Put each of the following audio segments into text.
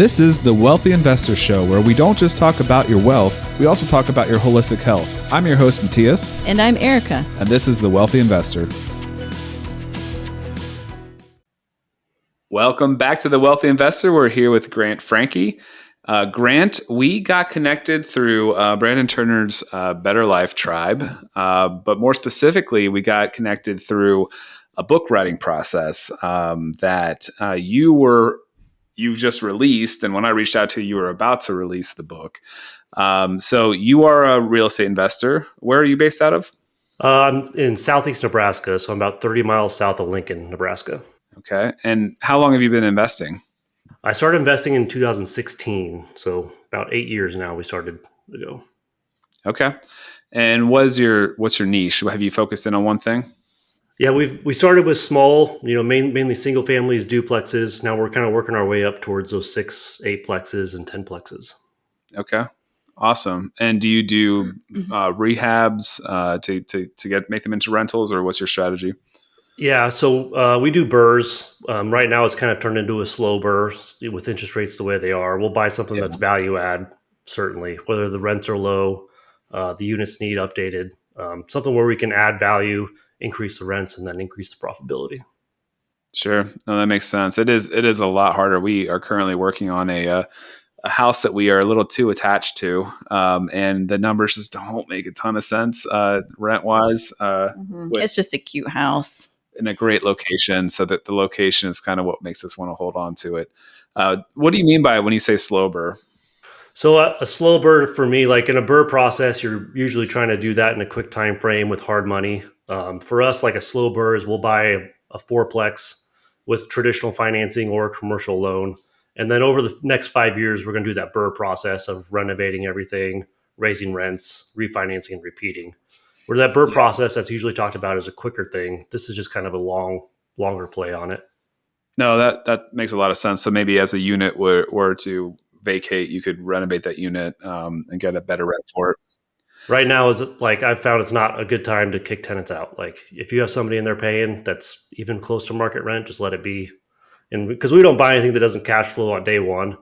This is the Wealthy Investor Show, where we don't just talk about your wealth, we also talk about your holistic health. I'm your host, Mattias. And I'm Erica. And this is the Wealthy Investor. Welcome back to the Wealthy Investor. We're here with Grant Francke. Grant, we got connected through Brandon Turner's Better Life Tribe, but more specifically, we got connected through a book writing process that you've just released. And when I reached out to you, you were about to release the book. So you are a real estate investor. Where are you based out of? I'm in southeast Nebraska, so I'm about 30 miles south of Lincoln, Nebraska. Okay. And how long have you been investing? I started investing in 2016, so about 8 years now we started ago. Okay. And what's your niche? Have you focused in on one thing? Yeah, we started with small, mainly single families, duplexes. Now we're kind of working our way up towards those 6, 8plexes and 10plexes. Okay. Awesome. And do you do rehabs to make them into rentals, or what's your strategy? Yeah, so we do Burs. Right now it's kind of turned into a slow Bur with interest rates the way they are. We'll buy something that's value add, certainly, whether the rents are low, the units need updated, something where we can add value, increase the rents, and then increase the profitability. Sure. No, that makes sense. It is a lot harder. We are currently working on a house that we are a little too attached to, and the numbers just don't make a ton of sense rent wise. It's just a cute house in a great location, so that the location is kind of what makes us want to hold on to it. What do you mean by it when you say slow burr? So a slow burr for me, like in a burr process, you're usually trying to do that in a quick time frame with hard money. For us, like a slow burr is we'll buy a fourplex with traditional financing or a commercial loan. And then over the next 5 years, we're going to do that burr process of renovating everything, raising rents, refinancing, and repeating. Where that burr process that's usually talked about is a quicker thing. This is just kind of a longer play on it. No, that makes a lot of sense. So maybe as a unit were to vacate, you could renovate that unit and get a better rent for it. Right now, is like I've found it's not a good time to kick tenants out. Like if you have somebody in there paying that's even close to market rent, just let it be. And because we don't buy anything that doesn't cash flow on day one,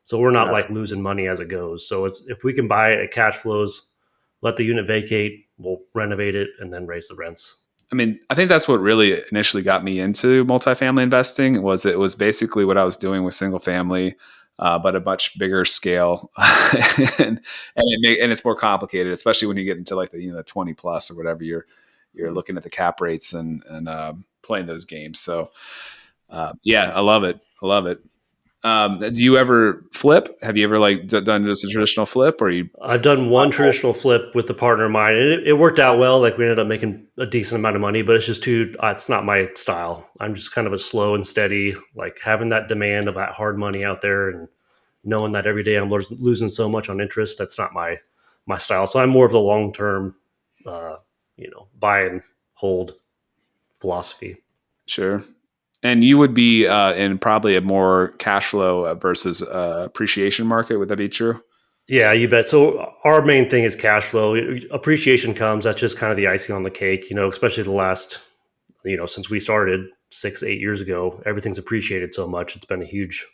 so we're not like losing money as it goes. So if we can buy it at cash flows, let the unit vacate, we'll renovate it and then raise the rents. I mean, I think that's what really initially got me into multifamily investing. It was basically what I was doing with single family, but a much bigger scale, and it's more complicated, especially when you get into like the 20 plus or whatever. You're looking at the cap rates and playing those games. So I love it. Do you ever flip? Have you ever done just a traditional flip, or you? I've done one traditional flip with a partner of mine, and it worked out well. Like we ended up making a decent amount of money, but it's just it's not my style. I'm just kind of a slow and steady, like having that demand of that hard money out there and knowing that every day I'm losing so much on interest. That's not my style. So I'm more of the long-term, buy and hold philosophy. Sure. And you would be in probably a more cash flow versus appreciation market. Would that be true? Yeah, you bet. So our main thing is cash flow. Appreciation comes, that's just kind of the icing on the cake, especially the last, since we started 6, 8 years ago, everything's appreciated so much. It's been a huge,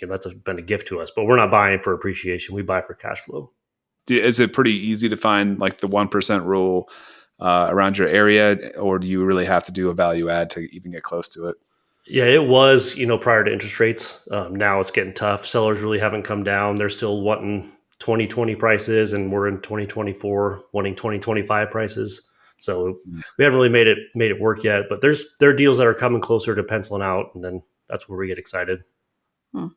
been a gift to us, but we're not buying for appreciation. We buy for cash flow. Is it pretty easy to find like the 1% rule around your area, or do you really have to do a value add to even get close to it? Yeah, it was, prior to interest rates. Now it's getting tough. Sellers really haven't come down. They're still wanting 2020 prices, and we're in 2024 wanting 2025 prices. So we haven't really made it work yet, but there are deals that are coming closer to penciling out, and then that's where we get excited.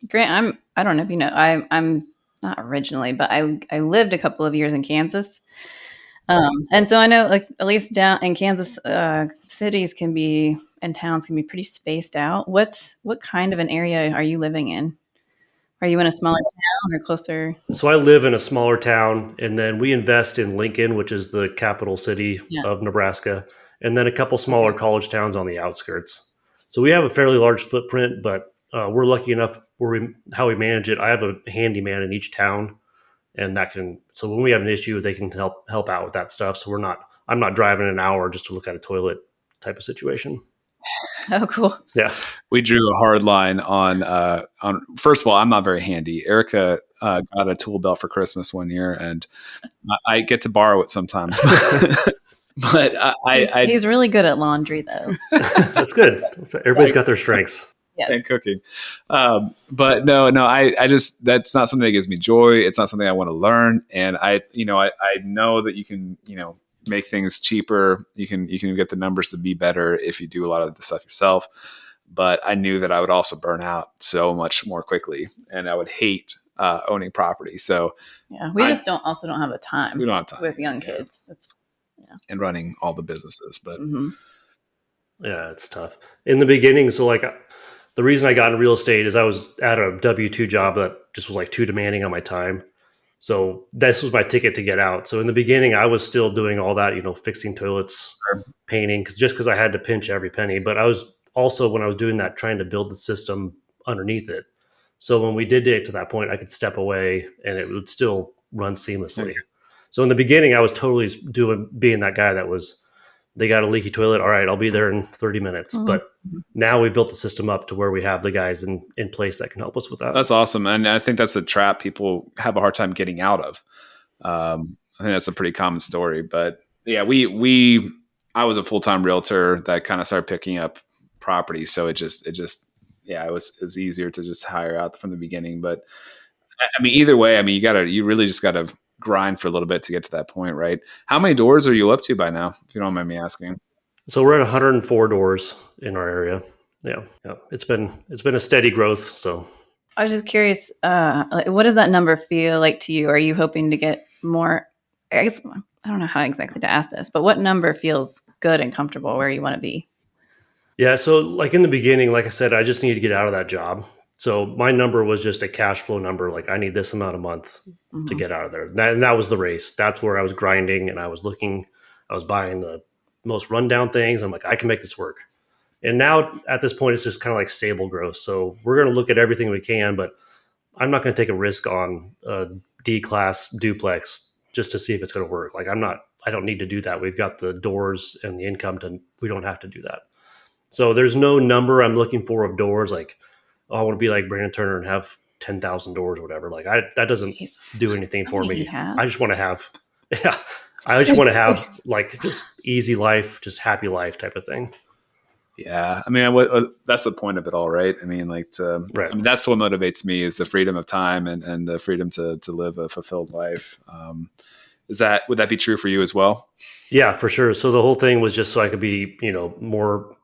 Grant, I don't know if you know, I'm not originally, but I lived a couple of years in Kansas. And so I know, like, at least down in Kansas, cities and towns can be pretty spaced out. What kind of an area are you living in? Are you in a smaller town or closer? So I live in a smaller town, and then we invest in Lincoln, which is the capital city of Nebraska, and then a couple smaller college towns on the outskirts. So we have a fairly large footprint, but we're lucky enough how we manage it. I have a handyman in each town. And so when we have an issue, they can help out with that stuff. So I'm not driving an hour just to look at a toilet type of situation. Oh, cool. Yeah. We drew a hard line on. First of all, I'm not very handy. Erica got a tool belt for Christmas one year, and I get to borrow it sometimes. But He's really good at laundry, though. That's good. Everybody's got their strengths. Yes. and cooking. But no, I just, that's not something that gives me joy. It's not something I want to learn. And I know that you can, make things cheaper. You can get the numbers to be better if you do a lot of the stuff yourself. But I knew that I would also burn out so much more quickly, and I would hate owning property. So yeah, we just don't have the time. We don't have time with young kids. That's and running all the businesses, but yeah, it's tough in the beginning. So like the reason I got in real estate is I was at a W-2 job that just was like too demanding on my time. So this was my ticket to get out. So in the beginning, I was still doing all that, fixing toilets, painting, because I had to pinch every penny. But I was also, when I was doing that, trying to build the system underneath it. So when we did get to that point, I could step away and it would still run seamlessly. So in the beginning, I was totally being that guy that was, they got a leaky toilet. All right, I'll be there in 30 minutes. But now we built the system up to where we have the guys in place that can help us with that. That's awesome. And I think that's a trap people have a hard time getting out of. I think that's a pretty common story. But yeah, I was a full-time realtor that kind of started picking up properties. So it was easier to just hire out from the beginning. But I mean, either way, I mean, you really just got to grind for a little bit to get to that point, right? How many doors are you up to by now, if you don't mind me asking? So we're at 104 doors in our area. Yeah. It's been a steady growth. So I was just curious, what does that number feel like to you? Are you hoping to get more? I guess I don't know how exactly to ask this, but what number feels good and comfortable where you want to be? Yeah. So like in the beginning, like I said, I just need to get out of that job. So my number was just a cash flow number. Like I need this amount a month to get out of there. That was the race. That's where I was grinding and I was buying the most rundown things. I'm like, I can make this work. And now at this point, it's just kind of like stable growth. So we're going to look at everything we can, but I'm not going to take a risk on a D-class duplex just to see if it's going to work. Like I don't need to do that. We've got the doors and the income we don't have to do that. So there's no number I'm looking for of doors. Like, oh, I want to be like Brandon Turner and have 10,000 doors or whatever. Like that doesn't do anything for me. I just want to have, like just easy life, just happy life type of thing. Yeah, I mean, that's the point of it all, right? I mean, Right. I mean, that's what motivates me is the freedom of time and the freedom to live a fulfilled life. Would that be true for you as well? Yeah, for sure. So the whole thing was just so I could be, more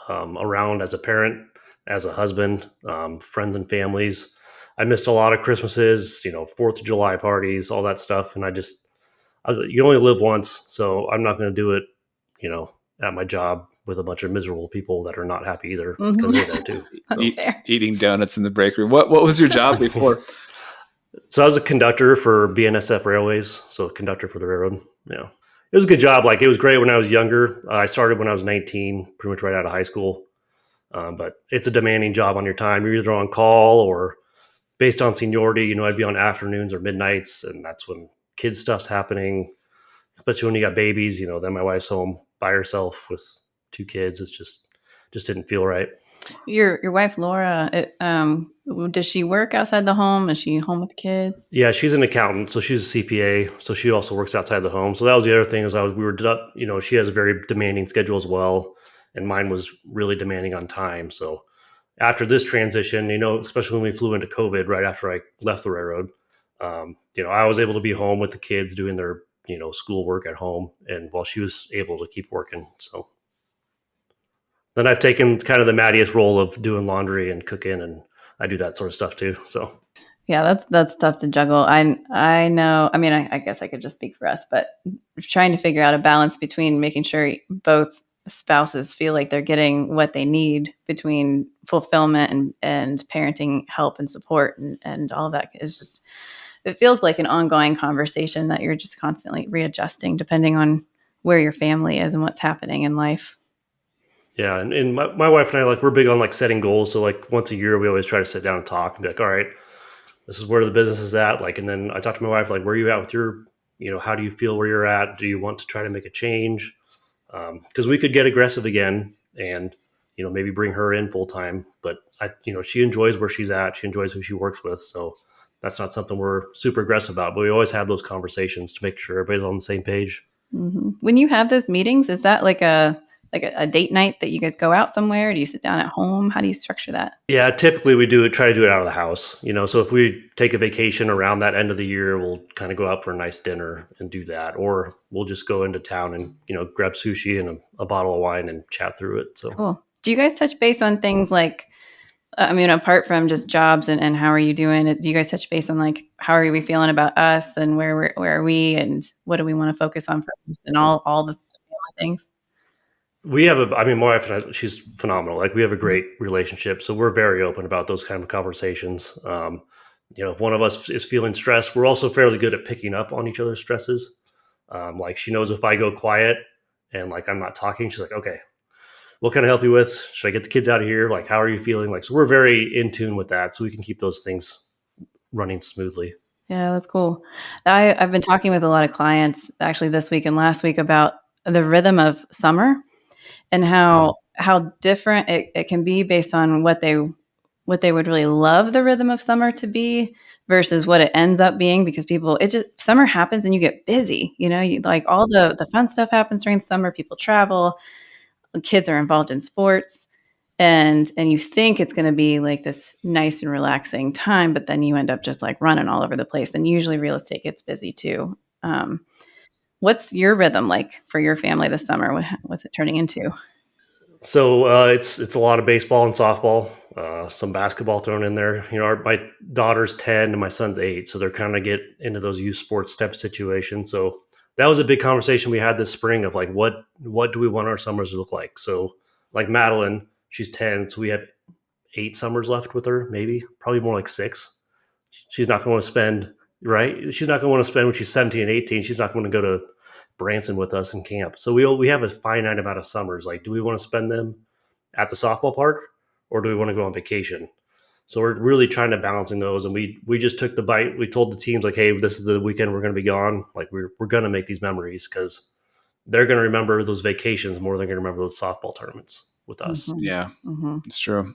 around as a parent, as a husband, friends and families. I missed a lot of Christmases, 4th of July parties, all that stuff. And I was like, you only live once, so I'm not going to do it, at my job with a bunch of miserable people that are not happy either because they're there too. So. Eating donuts in the break room. What was your job before? So I was a conductor for BNSF Railways, so a conductor for the railroad. Yeah, it was a good job. Like it was great when I was younger. I started when I was 19, pretty much right out of high school. But it's a demanding job on your time. You're either on call or based on seniority. I'd be on afternoons or midnights, and that's when kids stuff's happening. Especially when you got babies. Then my wife's home by herself with 2 kids. It's just didn't feel right. Your wife Laura, does she work outside the home? Is she home with the kids? Yeah, she's an accountant, so she's a CPA, so she also works outside the home. So that was the other thing she has a very demanding schedule as well, and mine was really demanding on time. So after this transition, especially when we flew into COVID right after I left the railroad, I was able to be home with the kids doing their school work at home, and while she was able to keep working. So then I've taken kind of the Mattias role of doing laundry and cooking, and I do that sort of stuff too. So yeah, that's tough to juggle. I know. I mean, I guess I could just speak for us, but trying to figure out a balance between making sure both spouses feel like they're getting what they need between fulfillment and parenting help and support and all of that is just, it feels like an ongoing conversation that you're just constantly readjusting depending on where your family is and what's happening in life. Yeah. And my wife and I, like, we're big on like setting goals. So like once a year, we always try to sit down and talk and be like, all right, this is where the business is at. Like, and then I talk to my wife, like, where are you at with your, how do you feel where you're at? Do you want to try to make a change? Because we could get aggressive again and, maybe bring her in full time. But she enjoys where she's at. She enjoys who she works with. So that's not something we're super aggressive about, but we always have those conversations to make sure everybody's on the same page. Mm-hmm. When you have those meetings, is that like a date night that you guys go out somewhere? Do you sit down at home? How do you structure that? Yeah, typically we try to do it out of the house. So if we take a vacation around that end of the year, we'll kind of go out for a nice dinner and do that, or we'll just go into town and grab sushi and a bottle of wine and chat through it. So Cool. Do you guys touch base on things like, apart from just jobs and how are you doing? Do you guys touch base on like how are we feeling about us and where are we and what do we want to focus on first and all the family things? we have my wife and I, she's phenomenal. Like we have a great relationship, so we're very open about those kind of conversations. If one of us is feeling stressed, we're also fairly good at picking up on each other's stresses. Like she knows if I go quiet and like I'm not talking, she's like, okay, what can I help you with? Should I get the kids out of here? Like, how are you feeling? Like, so we're very in tune with that, so we can keep those things running smoothly. Yeah, that's cool. I've been talking with a lot of clients actually this week and last week about the rhythm of summer and how different it can be based on what they would really love the rhythm of summer to be versus what it ends up being because summer happens and you get busy, like all the fun stuff happens during the summer, people travel, kids are involved in sports and you think it's going to be like this nice and relaxing time, but then you end up just like running all over the place. And usually real estate gets busy too. What's your rhythm like for your family this summer? What's it turning into? So it's a lot of baseball and softball, some basketball thrown in there. My daughter's 10 and my son's 8, so they're kind of get into those youth sports type situations. So that was a big conversation we had this spring of like, what do we want our summers to look like? So like Madeline, she's 10, so we have 8 summers left with her, maybe probably more like 6. She's not going to spend right. She's not going to want to spend when she's 17 and 18. She's not going to go to Branson with us in camp. So we have a finite amount of summers. Like, do we want to spend them at the softball park or do we want to go on vacation? So we're really trying to balancing those. And we just took the bite. We told the teams like, hey, this is the weekend we're going to be gone. Like we're going to make these memories because they're going to remember those vacations more than they're going to remember those softball tournaments with us. Mm-hmm. Yeah, Mm-hmm. it's true.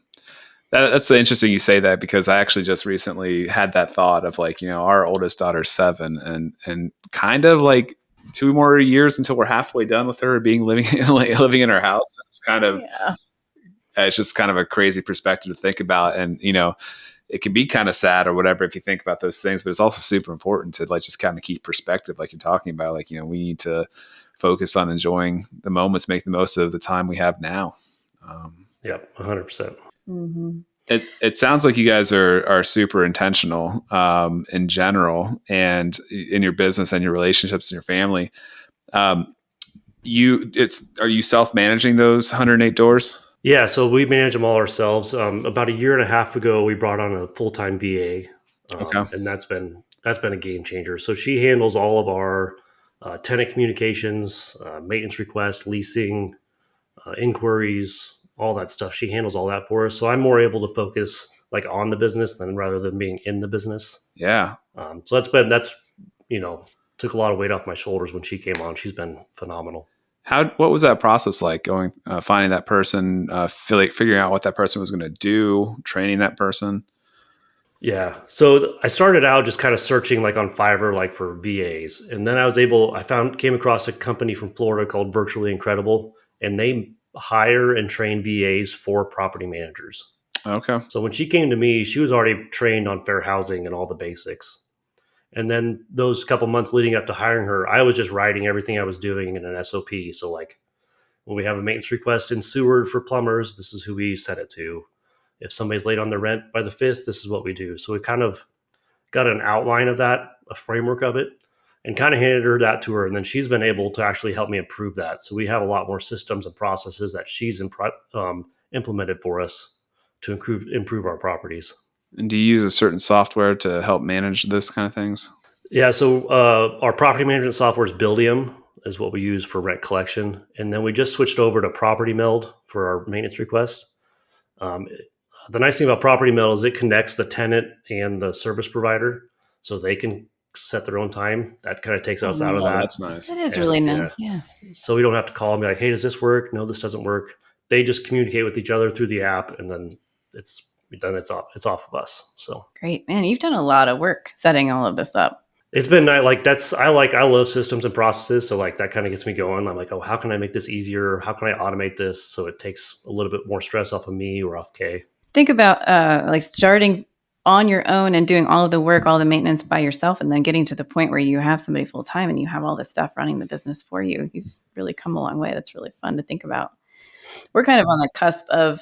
That's interesting you say that because I actually just recently had that thought of like, our oldest daughter's 7 and kind of like 2 more years until we're halfway done with her living in her house. It's kind of, Yeah. it's just kind of a crazy perspective to think about. And, it can be kind of sad or whatever if you think about those things, but it's also super important to like just kind of keep perspective, like you're talking about. Like, we need to focus on enjoying the moments, make the most of the time we have now. Yeah, 100%. Mm-hmm. It sounds like you guys are super intentional in general and in your business and your relationships and your family. Are you self-managing those 108 doors? Yeah, so we manage them all ourselves. About a year and a half ago, we brought on a full-time VA, Okay. and that's been a game changer. So she handles all of our tenant communications, maintenance requests, leasing, inquiries, all that stuff. She handles all that for us. So I'm more able to focus like on the business than rather than being in the business. Yeah. So took a lot of weight off my shoulders when she came on. She's been phenomenal. What was that process like going, finding that person, figuring out what that person was going to do, training that person? Yeah. So I started out just kind of searching like on Fiverr, like for VAs. And then came across a company from Florida called Virtually Incredible, and they hire and train VAs for property managers. Okay. So when she came to me, she was already trained on fair housing and all the basics. And then those couple months leading up to hiring her, I was just writing everything I was doing in an SOP. So like when we have a maintenance request in Seward for plumbers, this is who we set it to. If somebody's late on their rent by the 5th, this is what we do. So we kind of got an outline of that, a framework of it, and kind of handed that to her. And then she's been able to actually help me improve that. So we have a lot more systems and processes that she's implemented for us to improve our properties. And do you use a certain software to help manage those kind of things? Yeah, so our property management software is Buildium, is what we use for rent collection. And then we just switched over to Property Meld for our maintenance request. The nice thing about Property Meld is it connects the tenant and the service provider so they can set their own time. That kind of takes us out of Oh, that. that's nice. That is really nice. Yeah. So we don't have to call and be like, hey, does this work? No, this doesn't work. they just communicate with each other through the app, and then it's off of us. So Great, man. You've done a lot of work setting all of this up. it's been I love systems and processes. So like that kind of gets me going. I'm like, oh, how can I make this easier? How can I automate this so it takes a little bit more stress off of me or off Kay? Think about like starting on your own and doing all of the work, all the maintenance by yourself, and then getting to the point where you have somebody full time and you have all this stuff running the business for you. You've really come a long way. That's really fun to think about. We're kind of on the cusp of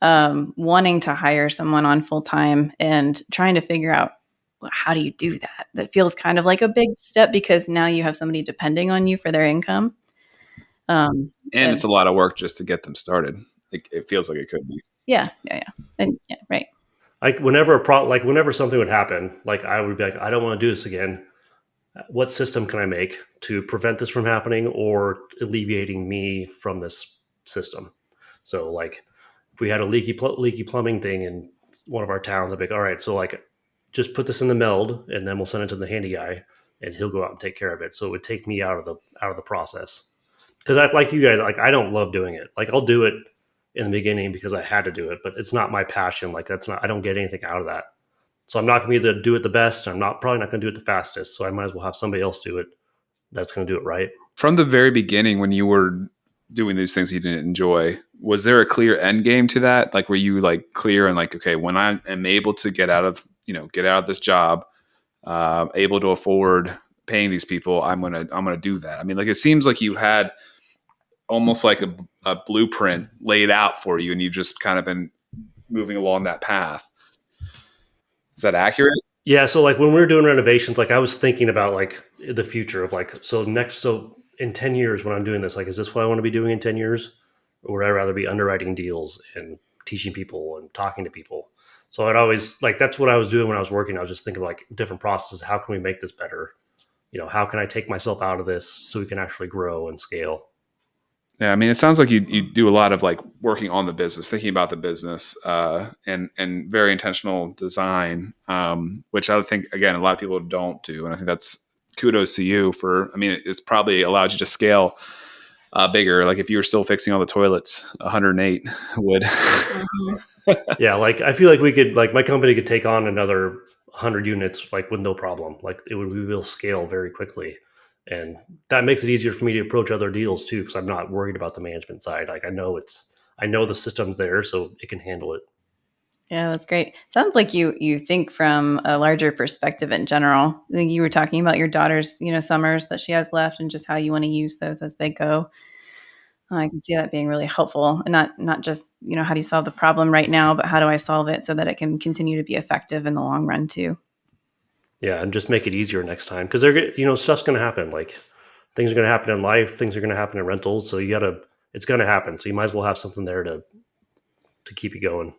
wanting to hire someone on full time and trying to figure out, well, how do you do that? That feels kind of like a big step because now you have somebody depending on you for their income. And it's a lot of work just to get them started. It feels like it could be. Yeah. And yeah, right. Like whenever something would happen, like I would be like, I don't want to do this again. What system can I make to prevent this from happening or alleviating me from this system? So like if we had a leaky plumbing thing in one of our towns, I'd be like, all right, so like just put this in the meld and then we'll send it to the handy guy and he'll go out and take care of it. So it would take me out of the process. Because I like you guys, like I don't love doing it. Like I'll do it in the beginning because I had to do it, but it's not my passion. Like I don't get anything out of that. So I'm not going to be able to do it the best. I'm probably not going to do it the fastest. So I might as well have somebody else do it that's going to do it right. From the very beginning, when you were doing these things you didn't enjoy, was there a clear end game to that? Like, were you like clear and like, okay, when I am able to get out of this job, able to afford paying these people, I'm gonna do that. I mean, like, it seems like you had almost like a blueprint laid out for you, and you've just kind of been moving along that path. Is that accurate? Yeah. So like when we were doing renovations, like I was thinking about like the future of like, so in 10 years when I'm doing this, like, is this what I want to be doing in 10 years? Or would I rather be underwriting deals and teaching people and talking to people? So I'd always like, that's what I was doing when I was working. I was just thinking like different processes. How can we make this better? How can I take myself out of this so we can actually grow and scale? Yeah, I mean, it sounds like you do a lot of like working on the business, thinking about the business, and very intentional design, which I think again a lot of people don't do, and I think that's kudos to you for. I mean, it's probably allowed you to scale bigger. Like if you were still fixing all the toilets, 108 would. Yeah, like I feel like we could, like my company could take on another 100 units like with no problem. Like we will scale very quickly, and that makes it easier for me to approach other deals too because I'm not worried about the management side. Like I know the system's there, so it can handle it. Yeah, that's great. Sounds like you think from a larger perspective in general. I think you were talking about your daughter's, summers that she has left and just how you want to use those as they go. I can see that being really helpful, and not just, how do you solve the problem right now, but how do I solve it so that it can continue to be effective in the long run too. Yeah, and just make it easier next time because stuff's going to happen. Like things are going to happen in life, things are going to happen in rentals. So it's going to happen. So you might as well have something there to keep you going.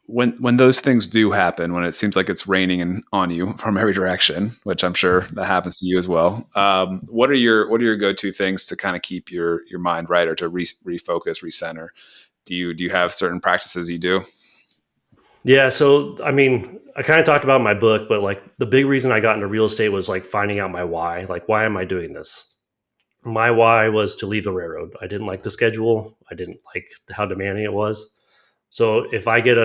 When those things do happen, when it seems like it's raining on you from every direction, which I'm sure that happens to you as well, what are your go-to things to kind of keep your mind right or to refocus, recenter? Do you have certain practices you do? Yeah, so I mean, I kind of talked about in my book, but like the big reason I got into real estate was like finding out my why. Like, why am I doing this? My why was to leave the railroad. I didn't like the schedule. I didn't like how demanding it was. So if I get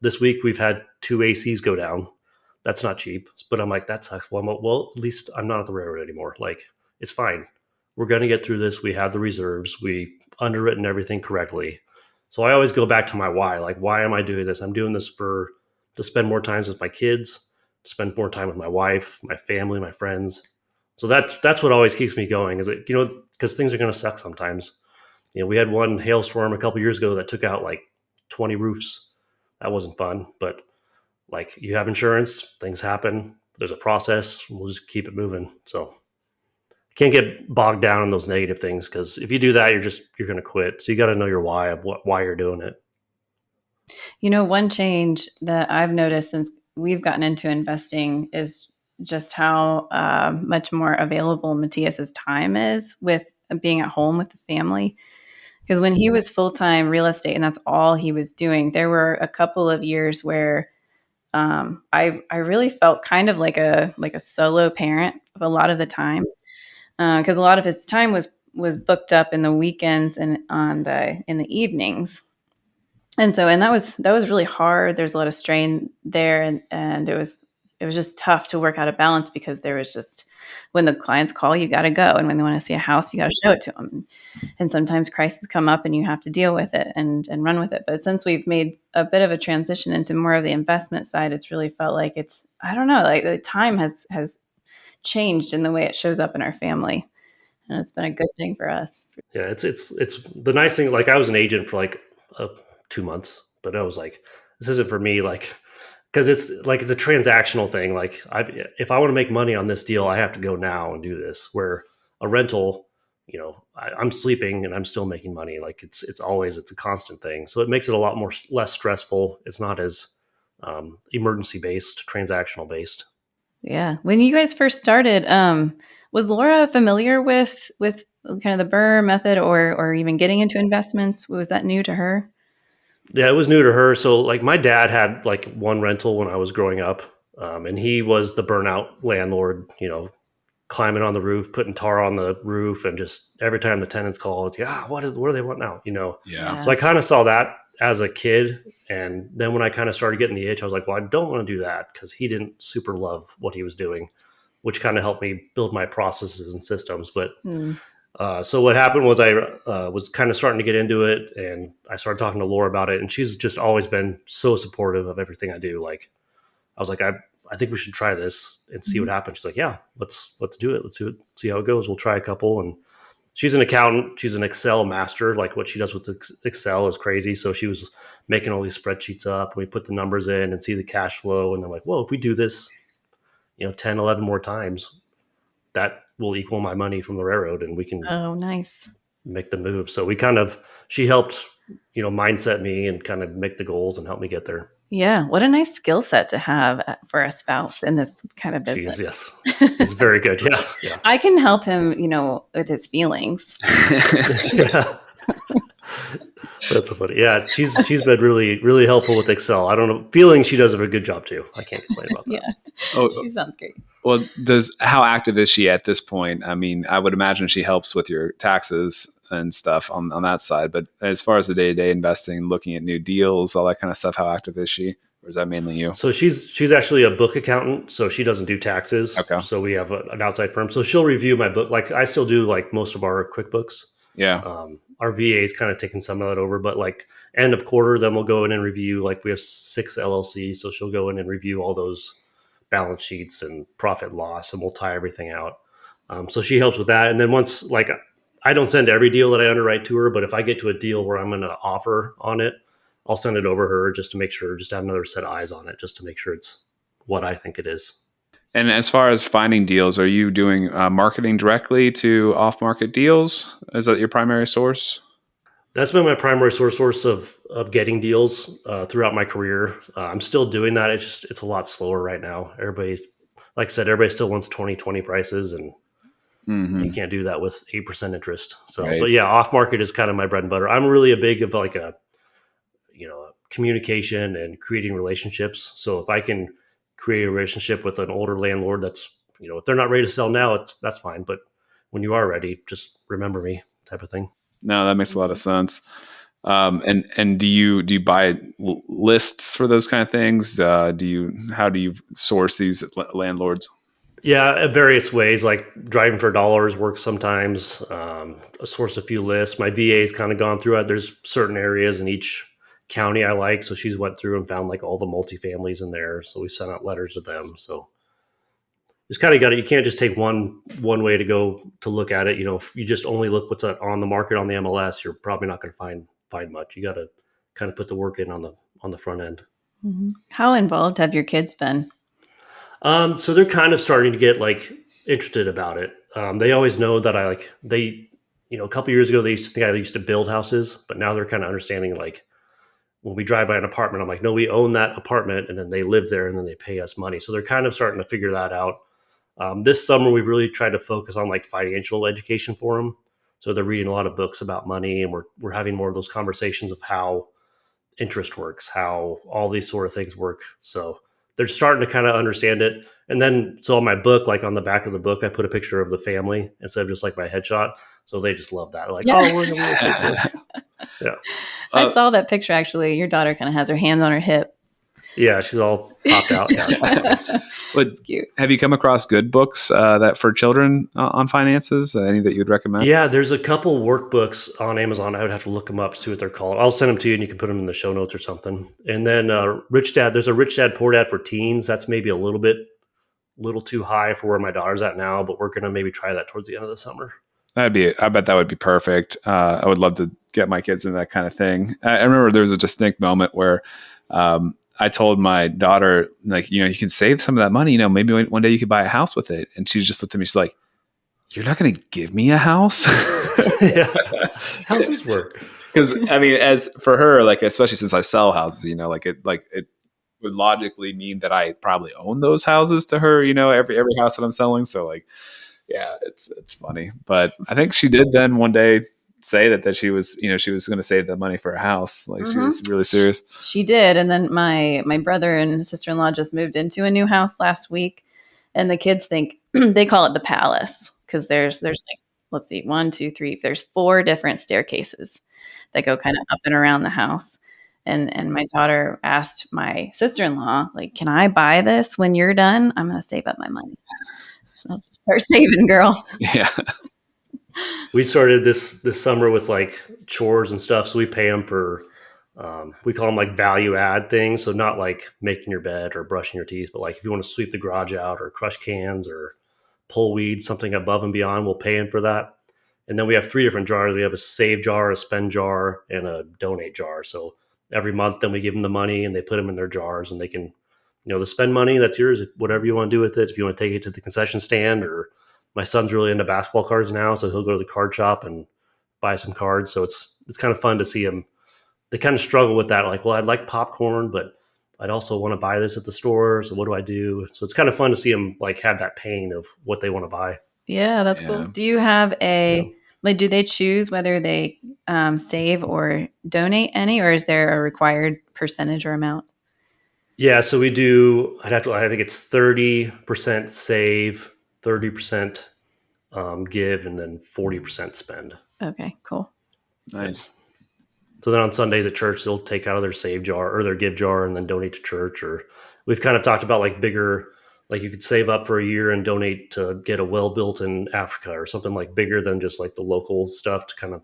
this week we've had two ACs go down. That's not cheap, but I'm like, that sucks. Well, at least I'm not at the railroad anymore. Like, it's fine. We're going to get through this. We have the reserves. We underwritten everything correctly. So I always go back to my why. Like, why am I doing this? I'm doing this to spend more time with my kids, to spend more time with my wife, my family, my friends. So that's what always keeps me going. Is it because things are going to suck sometimes. We had one hailstorm a couple years ago that took out like 20 roofs. That wasn't fun, but like you have insurance, things happen. There's a process. We'll just keep it moving. So you can't get bogged down in those negative things because if you do that, you're going to quit. So you got to know your why of why you're doing it. One change that I've noticed since we've gotten into investing is just how much more available Mattias's time is with being at home with the family. Because when he was full-time real estate and that's all he was doing, there were a couple of years where I really felt kind of like a solo parent a lot of the time because a lot of his time was was booked up in the weekends and in the evenings. And that was really hard. There's a lot of strain there, and it was just tough to work out a balance, because there was just, when the clients call, you got to go, and when they want to see a house, you got to show it to them. And sometimes crises come up, and you have to deal with it and run with it. But since we've made a bit of a transition into more of the investment side, it's really felt like it's, I don't know, like the time has changed in the way it shows up in our family, and it's been a good thing for us. Yeah, it's the nice thing. Like I was an agent for like 2 months, but I was like, this isn't for me. Like, because it's a transactional thing. Like, if I want to make money on this deal, I have to go now and do this. Where a rental, I'm sleeping and I'm still making money. Like it's a constant thing. So it makes it a lot more less stressful. It's not as emergency based, transactional based. Yeah. When you guys first started, was Laura familiar with kind of the Burr method, or even getting into investments? Was that new to her? Yeah, it was new to her. So like my dad had like one rental when I was growing up, and he was the burnout landlord. Climbing on the roof, putting tar on the roof, and just every time the tenants call, it's what do they want now? Yeah. So I kind of saw that as a kid, and then when I kind of started getting the itch, I was like, well, I don't want to do that, because he didn't super love what he was doing, which kind of helped me build my processes and systems. But so what happened was I was kind of starting to get into it, and I started talking to Laura about it, and she's just always been so supportive of everything I do. Like I was like, I think we should try this and see what happens. She's like, yeah, let's do it. Let's see how it goes. We'll try a couple. And she's an accountant. She's an Excel master. Like what she does with Excel is crazy. So she was making all these spreadsheets up. We put the numbers in and see the cash flow. And I'm like, well, if we do this, 10, 11 more times, that will equal my money from the railroad, and we can Nice. make the move. So she helped, mindset me and kind of make the goals and help me get there. Yeah. What a nice skill set to have for a spouse in this kind of She business. is, yes. It's very good. Yeah. Yeah. I can help him, with his feelings. Yeah. That's so funny. Yeah, she's been really, really helpful with Excel. I don't know, feeling she does a good job too. I can't complain about that. Yeah. She sounds great. Well, how active is she at this point? I mean, I would imagine she helps with your taxes and stuff on that side. But as far as the day-to-day investing, looking at new deals, all that kind of stuff, how active is she? Or is that mainly you? So she's actually a book accountant, so she doesn't do taxes. Okay. So we have an outside firm. So she'll review my book. Like I still do like most of our QuickBooks. Yeah. Our VA is kind of taking some of that over, but like end of quarter, then we'll go in and review. Like we have 6 LLCs, so she'll go in and review all those balance sheets and profit and loss, and we'll tie everything out. So she helps with that. And then once, like, I don't send every deal that I underwrite to her, but if I get to a deal where I'm going to offer on it, I'll send it over her just to make sure, just to have another set of eyes on it, just to make sure it's what I think it is. And as far as finding deals, are you doing marketing directly to off-market deals? Is that your primary source? That's been my primary source of getting deals throughout my career. I'm still doing that. It's a lot slower right now. Like I said, everybody still wants 2020 prices, and you can't do that with 8% interest. So, right. But yeah, off market is kind of my bread and butter. I'm really a big of like a communication and creating relationships. So if I can create a relationship with an older landlord, that's, if they're not ready to sell now, that's fine. But when you are ready, just remember me, type of thing. No, that makes a lot of sense. And do you buy lists for those kind of things? How do you source these landlords? Yeah, various ways, like driving for dollars works sometimes. Source a few lists. My VA's kind of gone through it. There's certain areas in each county I like, so she's went through and found like all the multifamilies in there. So we sent out letters to them. So just kind of got it. You can't just take one way to go to look at it. If you just only look what's on the market on the MLS, you're probably not going to find much. You got to kind of put the work in on the front end. Mm-hmm. How involved have your kids been? So they're kind of starting to get like interested about it. They always know that a couple years ago, they used to think I used to build houses, but now they're kind of understanding, like, when we drive by an apartment, I'm like, no, we own that apartment, and then they live there, and then they pay us money. So they're kind of starting to figure that out. This summer, we've really tried to focus on like financial education for them. So they're reading a lot of books about money, and we're having more of those conversations of how interest works, how all these sort of things work. So they're starting to kind of understand it. And then, so on my book, like on the back of the book, I put a picture of the family instead of just like my headshot. So they just love that. Like, Yeah. oh, we're in the real estate book. Yeah. I saw that picture actually. Your daughter kind of has her hands on her hip. Yeah, she's all popped out. Yeah, But cute. have you come across good books that for children on finances? Any that you'd recommend? Yeah, there's a couple workbooks on Amazon. I would have to look them up, see what they're called. I'll send them to you, and you can put them in the show notes or something. And then Rich Dad. There's a Rich Dad Poor Dad for teens. That's maybe a little too high for where my daughter's at now, but we're gonna maybe try that towards the end of the summer. I bet that would be perfect. I would love to get my kids into that kind of thing. I remember there was a distinct moment where I told my daughter, like, you can save some of that money. Maybe one day you could buy a house with it. And she just looked at me. She's like, "You're not going to give me a house?" Yeah, houses work. Because as for her, like, especially since I sell houses, it would logically mean that I probably own those houses to her. Every house that I'm selling. So like, yeah, it's funny. But I think she did then one day say that she was going to save the money for a house. Like, she was really serious. She did. And then my brother and sister-in-law just moved into a new house last week, and the kids think they call it the palace because there's like, let's see, 1, 2, 3. There's 4 different staircases that go kind of up and around the house. And my daughter asked my sister-in-law, like, "Can I buy this when you're done? I'm going to save up my money." I'll start saving, girl. Yeah. We started this summer with like chores and stuff. So we pay them for, we call them like value add things. So not like making your bed or brushing your teeth, but like if you want to sweep the garage out or crush cans or pull weeds, something above and beyond, we'll pay them for that. And then we have 3 different jars. We have a save jar, a spend jar, and a donate jar. So every month, then we give them the money and they put them in their jars, and they can, the spend money, that's yours. Whatever you want to do with it. If you want to take it to the concession stand, or my son's really into basketball cards now, so he'll go to the card shop and buy some cards. So it's kind of fun to see him. They kind of struggle with that. Like, well, I'd like popcorn, but I'd also want to buy this at the store. So what do I do? So it's kind of fun to see them like have that pain of what they want to buy. Yeah, that's cool. Do you have like, do they choose whether they save or donate any, or is there a required percentage or amount? Yeah, so we do. I think it's 30% save, 30% give, and then 40% spend. Okay, cool. Nice. So then on Sundays at church, they'll take out of their save jar or their give jar and then donate to church. Or we've kind of talked about like bigger, like you could save up for a year and donate to get a well built in Africa or something like bigger than just like the local stuff to kind of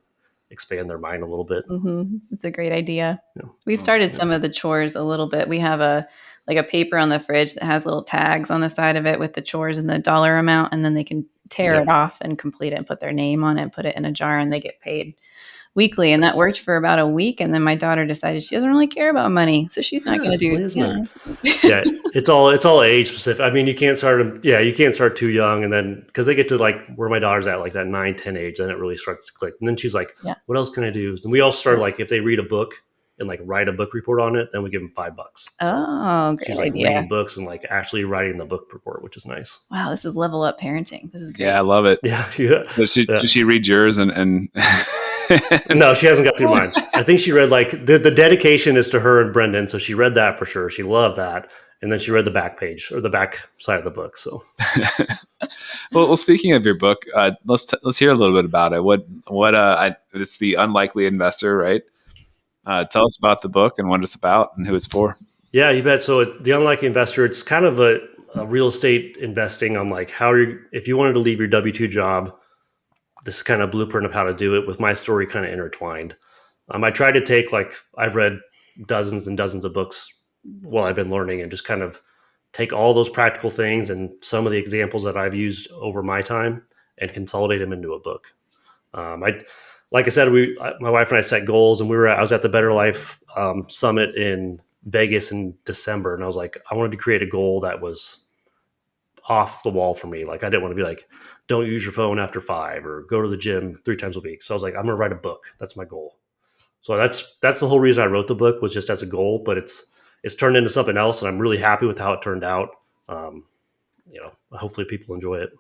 expand their mind a little bit. It's a great idea. Yeah. We've started some of the chores a little bit. We have a paper on the fridge that has little tags on the side of it with the chores and the dollar amount, and then they can tear it off and complete it and put their name on it and put it in a jar, and they get paid weekly. And that worked for about a week, and then my daughter decided she doesn't really care about money, so she's not going to do it. Yeah, it's all age specific. I mean, you can't start too young, and then because they get to like where my daughter's at, like that 9-10 age, then it really starts to click. And then she's like, what else can I do? And we all start like, if they read a book and like write a book report on it, then we give them $5. So great she's like idea. Reading books and like actually writing the book report, which is nice. Wow, this is level up parenting. This is great. Yeah, I love it. Yeah. Did she read yours and No, she hasn't got through mine. I think she read like the dedication is to her and Brendan, so she read that for sure. She loved that, and then she read the back page or the back side of the book. So, well, speaking of your book, let's hear a little bit about it. It's the Unlikely Investor, right? Tell us about the book and what it's about and who it's for. Yeah, you bet. So, the Unlikely Investor, it's kind of a real estate investing on like if you wanted to leave your W-2 job. This is kind of blueprint of how to do it with my story kind of intertwined. I try to take I've read dozens and dozens of books while I've been learning and just kind of take all those practical things and some of the examples that I've used over my time and consolidate them into a book. Like I said, my wife and I set goals, and I was at the Better Life Summit in Vegas in December. And I was like, I wanted to create a goal that was off the wall for me. Like, I didn't want to be like, don't use your phone after 5 or go to the gym 3 times a week. So I was like, I'm going to write a book. That's my goal. So that's the whole reason I wrote the book, was just as a goal, but it's turned into something else, and I'm really happy with how it turned out. Hopefully people enjoy it.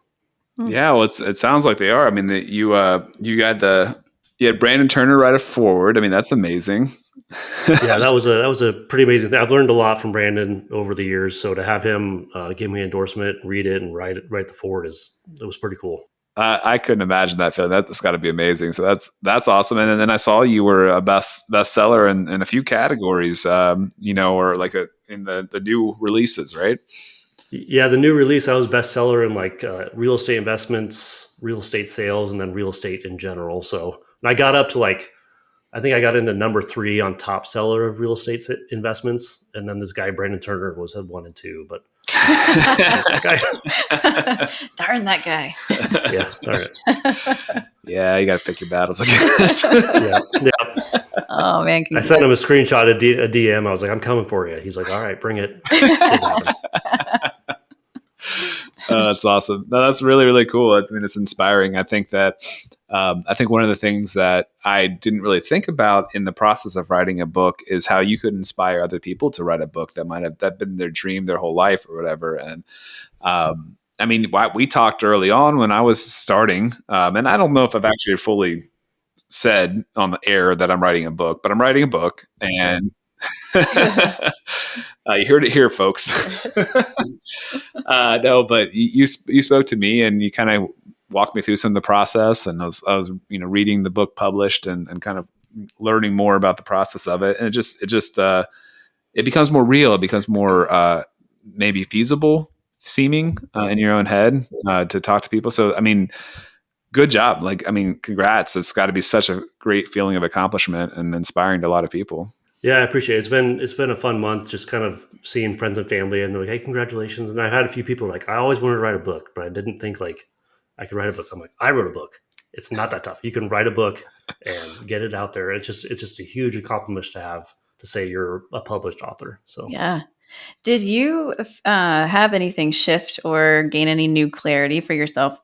Yeah. Well, it sounds like they are. I mean, you had Brandon Turner write a foreword. I mean, that's amazing. Yeah, that was a pretty amazing thing. I've learned a lot from Brandon over the years. So to have him give me an endorsement, read it, and write the forward it was pretty cool. I couldn't imagine that feeling. That's got to be amazing. So that's awesome. And then I saw you were a bestseller in a few categories, or like in the new releases, right? Yeah, the new release, I was bestseller in like real estate investments, real estate sales, and then real estate in general. So and I got up to I think I got into number 3 on top seller of real estate investments. And then this guy, Brandon Turner, was at 1 and 2, but darn that guy. Yeah, darn it. Yeah, you got to pick your battles, I guess. Yeah. Oh man. I sent him a screenshot, a DM. I was like, I'm coming for you. He's like, all right, bring it. That's awesome. No, that's really, really cool. I mean, it's inspiring. I think one of the things that I didn't really think about in the process of writing a book is how you could inspire other people to write a book that might have been their dream their whole life or whatever. And I mean, we talked early on when I was starting, and I don't know if I've actually fully said on the air that I'm writing a book, but I'm writing a book, and you heard it here, folks. No, but you spoke to me and you kind of walked me through some of the process, and I was reading the book published and kind of learning more about the process of it, and it becomes more real. It becomes more maybe feasible seeming in your own head to talk to people. So I mean, good job. Congrats. It's got to be such a great feeling of accomplishment and inspiring to a lot of people. Yeah, I appreciate it. It's been a fun month, just kind of seeing friends and family, and they're like, "Hey, congratulations!" And I've had a few people like, "I always wanted to write a book, but I didn't think like I could write a book." I'm like, "I wrote a book. It's not that tough. You can write a book and get it out there. It's just a huge accomplishment to have to say you're a published author." So yeah. Did you have anything shift or gain any new clarity for yourself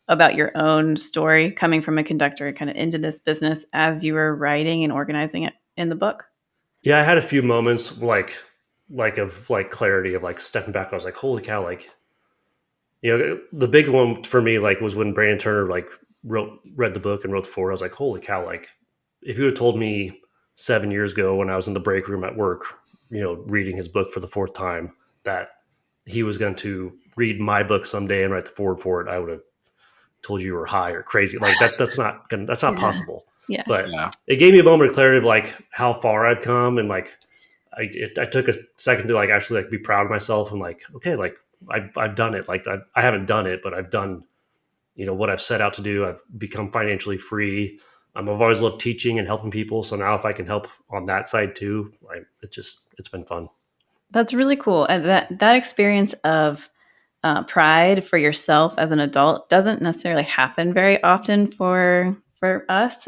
about your own story coming from a conductor kind of into this business as you were writing and organizing it in the book? yeah, I had a few moments of clarity of like stepping back. I was like, "Holy cow!" Like the big one for me was when Brandon Turner read the book and wrote the foreword. I was like, "Holy cow!" Like if you had told me 7 years ago when I was in the break room at work, reading his book for the 4th time, that he was going to read my book someday and write the foreword for it, I would have told you were high or crazy. Like that's not possible. Yeah. But it gave me a moment of clarity of like how far I've come, and like I took a second to like actually like be proud of myself and like, okay, like I've done it. Like I haven't done it, but I've done what I've set out to do. I've become financially free. I've always loved teaching and helping people. So now if I can help on that side too, it's been fun. That's really cool. And that experience of pride for yourself as an adult doesn't necessarily happen very often for us,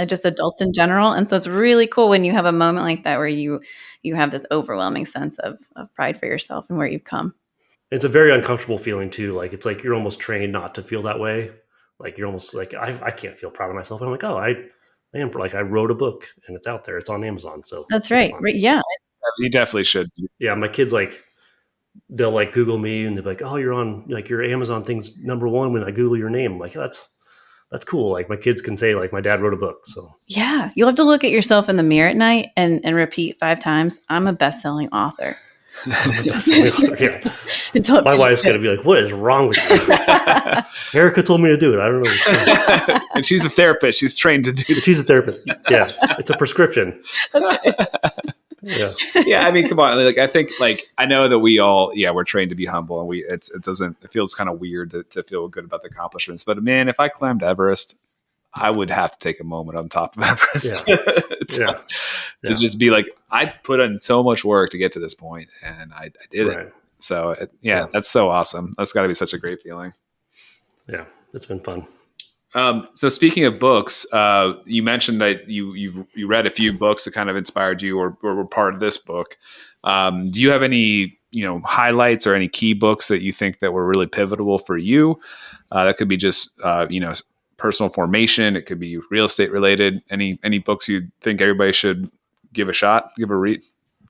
just adults in general. And so it's really cool when you have a moment like that where you have this overwhelming sense of pride for yourself and where you've come. It's a very uncomfortable feeling too. Like it's like you're almost trained not to feel that way. Like you're almost like I can't feel proud of myself. And I'm like, oh, I am, like I wrote a book and it's out there. It's on Amazon. So that's right. Yeah. You definitely should. Yeah, my kids they'll like Google me and they're like, oh, you're on like your Amazon thing's #1 when I Google your name. I'm like, that's cool. Like my kids can say like my dad wrote a book. So yeah, you'll have to look at yourself in the mirror at night and repeat 5 times, I'm a best-selling author. Yeah. My wife's gonna be like, what is wrong with you? Erica told me to do it. I don't know. And she's a therapist. She's trained to do it. She's a therapist. Yeah. It's a prescription. That's right. Yeah. Yeah. I mean, come on. Like, I think I know that we're trained to be humble, and it feels kind of weird to feel good about the accomplishments, but man, if I climbed Everest, I would have to take a moment on top of Everest to just be like, I put in so much work to get to this point, and I did it. So that's so awesome. That's got to be such a great feeling. Yeah, it's been fun. So speaking of books, you mentioned that you read a few books that kind of inspired you or were part of this book. Do you have any highlights or any key books that you think that were really pivotal for you? That could be just personal formation. It could be real estate related. Any books you think everybody should give a read?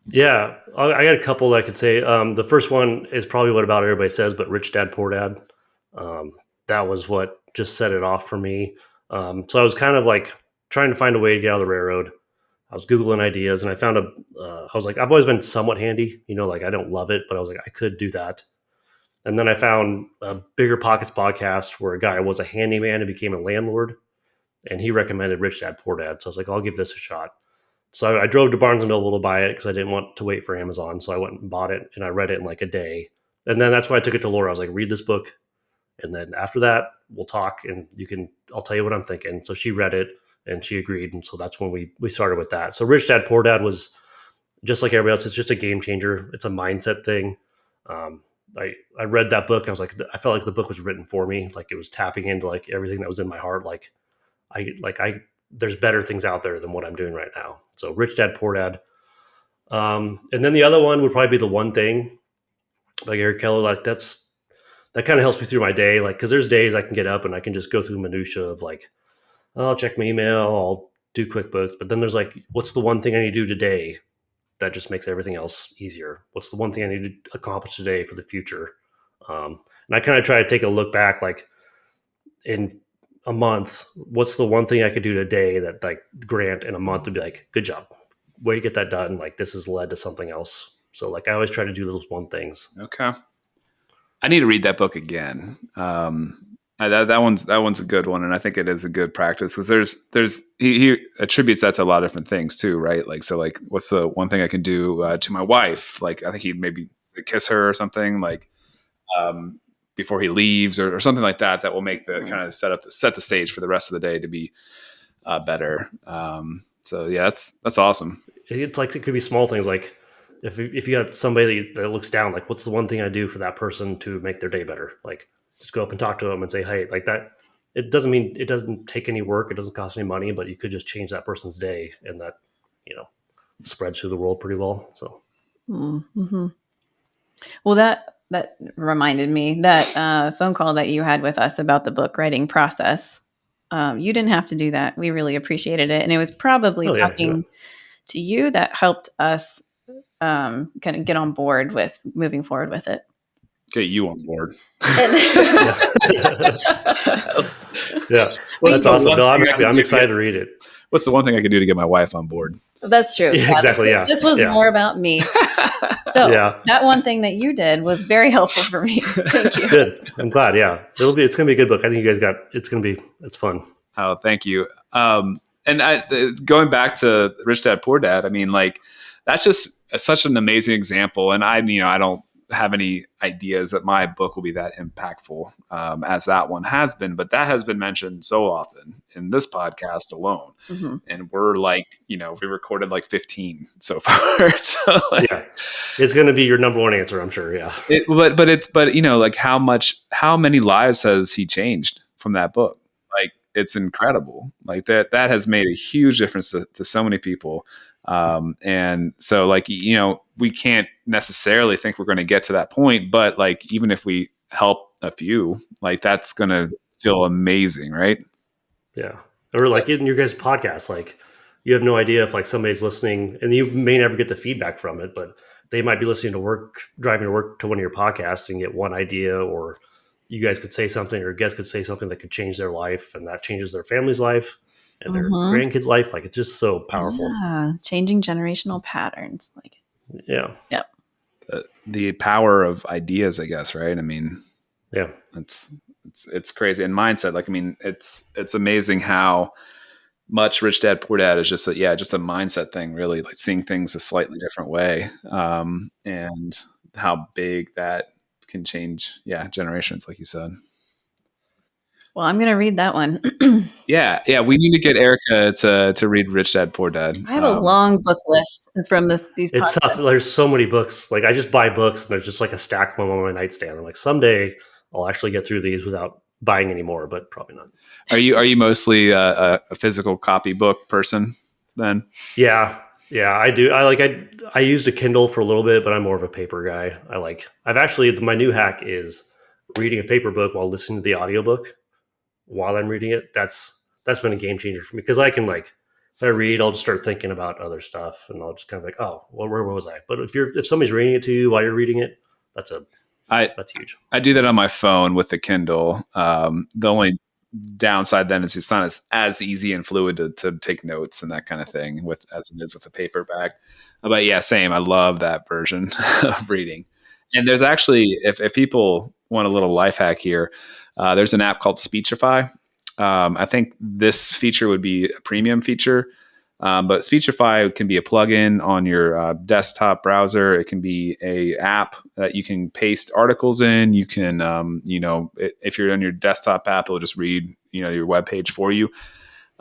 Yeah, I got a couple that I could say. The first one is probably what about everybody says, but Rich Dad Poor Dad. That was what just set it off for me. So I was kind of like trying to find a way to get out of the railroad. I was Googling ideas and I found I was like, I've always been somewhat handy, like I don't love it, but I was like, I could do that. And then I found a Bigger Pockets podcast where a guy was a handyman and became a landlord, and he recommended Rich Dad Poor Dad. So I was like, I'll give this a shot. So I drove to Barnes and Noble to buy it because I didn't want to wait for Amazon. So I went and bought it and I read it in like a day. And then that's why I took it to Laura. I was like, read this book. And then after that, we'll talk and I'll tell you what I'm thinking. So she read it and she agreed. And so that's when we started with that. So Rich Dad Poor Dad was just like everybody else. It's just a game changer. It's a mindset thing. Um, I read that book. I was like, I felt like the book was written for me. Like it was tapping into like everything that was in my heart. There's better things out there than what I'm doing right now. So Rich Dad Poor Dad. And then the other one would probably be The One Thing, like Eric Keller. Like that kind of helps me through my day. Like, cause there's days I can get up and I can just go through minutia of like, oh, I'll check my email, I'll do QuickBooks. But then there's like, what's the one thing I need to do today that just makes everything else easier? What's the one thing I need to accomplish today for the future? And I kind of try to take a look back, like in a month, what's the one thing I could do today that like Grant in a month would be like, good job, way to get that done. Like this has led to something else. So like I always try to do those one things. Okay. I need to read that book again. That one's a good one, and I think it is a good practice because he attributes that to a lot of different things too, right? Like so, like what's the one thing I can do to my wife? Like I think he maybe kiss her or something like before he leaves or something like that. That will make the kind of set the stage for the rest of the day to be better. So yeah, that's awesome. It's like it could be small things like if you got somebody that looks down, like what's the one thing I do for that person to make their day better? Like just go up and talk to them and say, hey, like that. It doesn't mean it doesn't take any work. It doesn't cost any money, but you could just change that person's day, and that spreads through the world pretty well. So, mm-hmm. Well, that reminded me that phone call that you had with us about the book writing process. You didn't have to do that. We really appreciated it, and it was probably talking to you that helped us kind of get on board with moving forward with it. Get you on board. Yeah. Well, that's awesome. No, I'm happy. I'm excited to read it. What's the one thing I could do to get my wife on board? That's true. Yeah, exactly. Yeah. This was more about me. So that one thing that you did was very helpful for me. Thank you. Good. I'm glad. Yeah. It's going to be a good book. I think you guys it's fun. Oh, thank you. And going back to Rich Dad Poor Dad, I mean, like that's just such an amazing example. And I don't have any ideas that my book will be that impactful as that one has been, but that has been mentioned so often in this podcast alone. Mm-hmm. And we're like, we recorded like 15 so far. So like, yeah, it's going to be your number one answer, I'm sure. Yeah. But like how many lives has he changed from that book? Like it's incredible. Like that has made a huge difference to so many people. And so like, we can't necessarily think we're going to get to that point, but like, even if we help a few, like that's going to feel amazing. Right. Yeah. Or like in your guys' podcast, like you have no idea if like somebody's listening and you may never get the feedback from it, but they might be listening to work, driving to work to one of your podcasts and get one idea, or you guys could say something or guests could say something that could change their life, and that changes their family's life and their grandkids' life. Like it's just so powerful. Yeah, changing generational patterns. Like, yeah, yep. The power of ideas, I guess. Right. I mean, yeah, it's crazy. And mindset. Like, I mean, it's amazing how much Rich Dad Poor Dad is just a mindset thing. Really, like seeing things a slightly different way, and how big that can change. Yeah, generations, like you said. Well, I'm going to read that one. Yeah. We need to get Erica to read Rich Dad Poor Dad. I have a long book list from these. It's tough. There's so many books. Like I just buy books, and there's just like a stack of them on my nightstand. I'm like, someday I'll actually get through these without buying any more, but probably not. Are you mostly a physical copy book person then? Yeah, I do. I used a Kindle for a little bit, but I'm more of a paper guy. My new hack is reading a paper book while listening to the audiobook while I'm reading it. That's been a game changer for me, because I can like, if I read, I'll just start thinking about other stuff, and I'll just kind of like, oh, well, where was I? But if somebody's reading it to you while you're reading it, that's huge. I do that on my phone with the Kindle. The only downside then is it's not as easy and fluid to take notes and that kind of thing as it is with a paperback. But yeah, same. I love that version of reading. And there's actually, if people want a little life hack here, there's an app called Speechify. I think this feature would be a premium feature. But Speechify can be a plugin on your desktop browser. It can be a app that you can paste articles in. You can, if you're on your desktop app, it'll just read, your web page for you.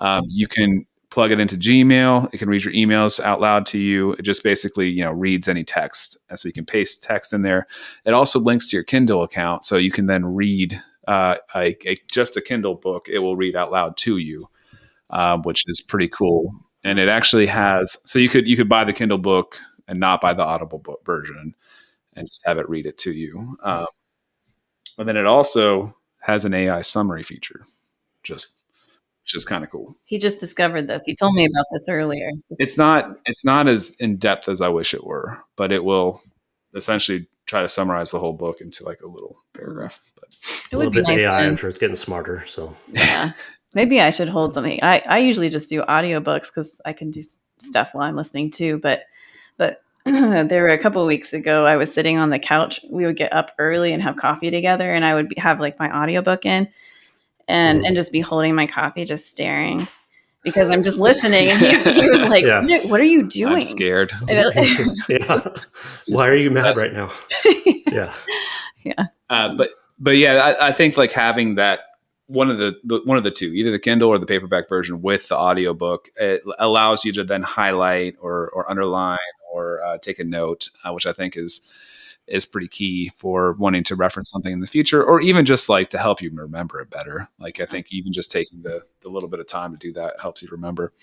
You can plug it into Gmail. It can read your emails out loud to you. It just basically, reads any text. And so you can paste text in there. It also links to your Kindle account. So you can then read just a Kindle book. It will read out loud to you, which is pretty cool. And it actually has, so you could buy the Kindle book and not buy the Audible book version and just have it read it to you. And then it also has an AI summary feature, which is kind of cool. He just discovered this. He told me about this earlier. It's not as in depth as I wish it were, but it will essentially try to summarize the whole book into like a little paragraph. But it would be nice. AI, I'm sure it's getting smarter. So yeah. Maybe I should hold something. I usually just do audiobooks because I can do stuff while I'm listening too. But there were a couple of weeks ago, I was sitting on the couch. We would get up early and have coffee together, and I would have like my audiobook in and just be holding my coffee, just staring because I'm just listening. And he was like, "What are you doing?" I'm scared. Yeah. Why are you mad right now? Yeah. Yeah. But yeah, I think like having that. One of the two, either the Kindle or the paperback version with the audiobook, it allows you to then highlight or underline or take a note, which I think is pretty key for wanting to reference something in the future, or even just like to help you remember it better. Like I think even just taking the little bit of time to do that helps you remember.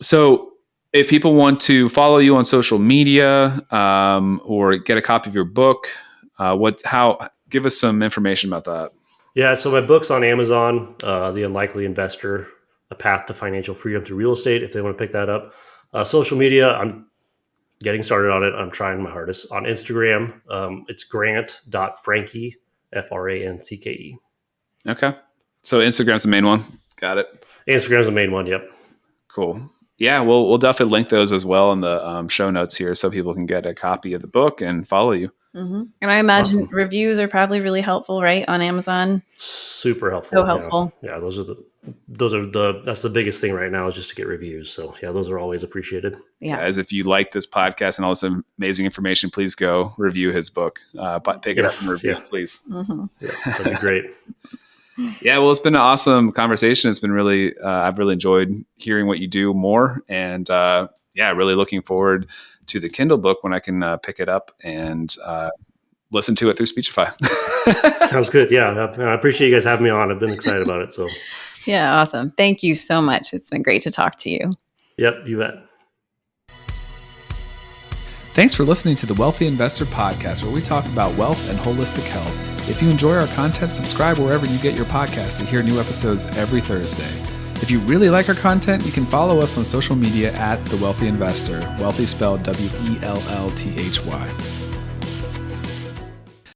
So if people want to follow you on social media or get a copy of your book, give us some information about that. Yeah, so my book's on Amazon, The Unlikely Investor, A Path to Financial Freedom Through Real Estate, if they want to pick that up. Social media, I'm getting started on it. I'm trying my hardest. On Instagram, it's grant.francke, Francke. Okay. So Instagram's the main one. Got it. Instagram's the main one, yep. Cool. Yeah, we'll definitely link those as well in the show notes here so people can get a copy of the book and follow you. Mm-hmm. And I imagine reviews are probably really helpful, right? On Amazon. Super helpful. So helpful. Yeah, that's the biggest thing right now is just to get reviews. So yeah, those are always appreciated. Yeah. Guys, if you like this podcast and all this amazing information, please go review his book. Pick it up and review it, please. Mm-hmm. Yeah, that'd be great. Yeah, well, it's been an awesome conversation. It's been really, I've really enjoyed hearing what you do more. And really looking forward to the Kindle book when I can pick it up and listen to it through Speechify. Sounds good. Yeah, I appreciate you guys having me on. I've been excited about it. So, yeah, awesome. Thank you so much. It's been great to talk to you. Yep, you bet. Thanks for listening to the Wealthy Investor Podcast, where we talk about wealth and holistic health. If you enjoy our content, subscribe wherever you get your podcasts to hear new episodes every Thursday. If you really like our content, you can follow us on social media at The Wealthy Investor, wealthy spelled WELLthy.